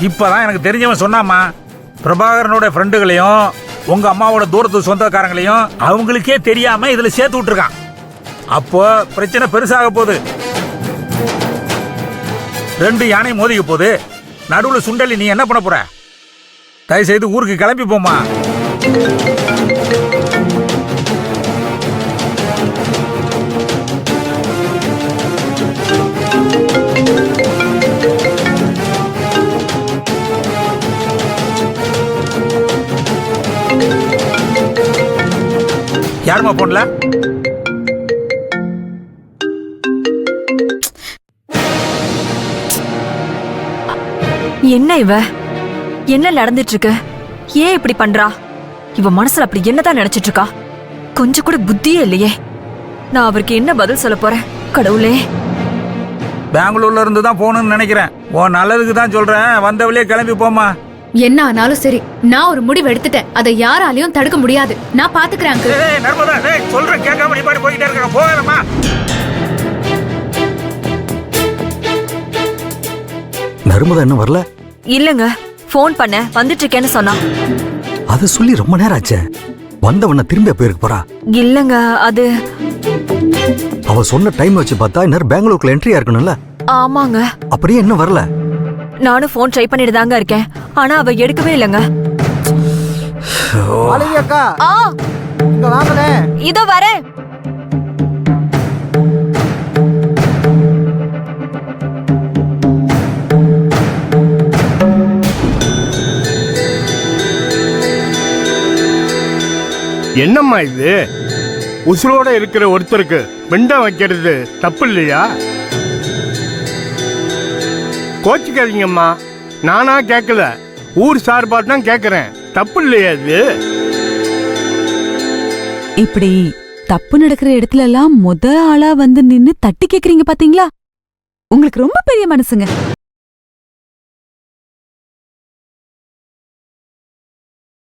இப்பதான் எனக்கு தெரிஞ்சவன் சொன்னாமா, பிரபாகரனோட ஃப்ரெண்டுகளையும் உங்க அம்மாவோட தூரத்து சொந்தக்காரங்களையும் அவங்களுக்கே தெரியாம இதுல சேர்த்து விட்டுருக்கான். அப்போ பிரச்சனை பெருசாக போகுது. 2 யானை மோதிக்க போகுது. நடுவுல சுண்டலி, நீ என்ன பண்ண போற? தயவு செய்து ஊருக்கு கிளம்பி போமா. யாருமா போன்ல? என்ன இவ? என்ன நடந்துட்டு இருக்கு? ஏன் இப்படி பண்றா? இவ மனசுல அப்படி என்னதான் நினைச்சிட்டு இருக்கா? கொஞ்சம் கூட புத்தியே இல்லையே. நான் அவருக்கு என்ன பதில் சொல்ல போறேன்? கடவுளே. பெங்களூர்ல இருந்து தான் போகணும்னு நினைக்கிறேன். உன் நல்லதுக்கு தான் சொல்றேன். வந்தவளே கிளம்பி போமா. என்ன ஆனாலும் சரி, நான் ஒரு முடிவு எடுத்துட்டேன். அதை யாராலையும் தடுக்க முடியாது. நான் பாத்துக்கிறேன் அங்கிள். நர்மதா, சொல்றேன் கேட்காம நீ பாட்டு போயிட்டே இருக்க. போகலாமா? நர்மதா என்ன வரல? இல்லங்க, போன் பண்ண வந்துட்டு இருக்கேன்னு சொன்னா. அத சொல்லி ரொம்ப நேரம் ஆச்சே. வந்தவன திரும்பி போயிருக்க போறா. இல்லங்க, அது அவ சொன்ன டைம் வச்சு பார்த்தா இன்னும் பெங்களூர்ல என்ட்ரியா இருக்கணும்ல. ஆமாங்க. அப்படியே என்ன வரல? நானும் போன் ட்ரை பண்ணிட்டு தாங்க இருக்கேன். ஆனா அவ எடுக்கவே இல்லங்க. அக்கா, இங்க வாங்களே. இதோ வரேன். என்னம்மா இது? உசுரோட இருக்கிற ஒருத்தருக்கு வெண்டம் வைக்கிறது தப்பு இல்லையா? கோச்சிக்காதீங்கம்மா, நானா கேட்கல, ஊர் சார்பா தான் கேட்கறேன். தப்பு இல்லையா இது? இப்படி தப்பு நடக்கிற இடத்துல எல்லாம் ஆளா வந்து நின்னு தட்டி கேக்குறீங்க பாத்தீங்களா? உங்களுக்கு ரொம்ப பெரிய மனசுங்க.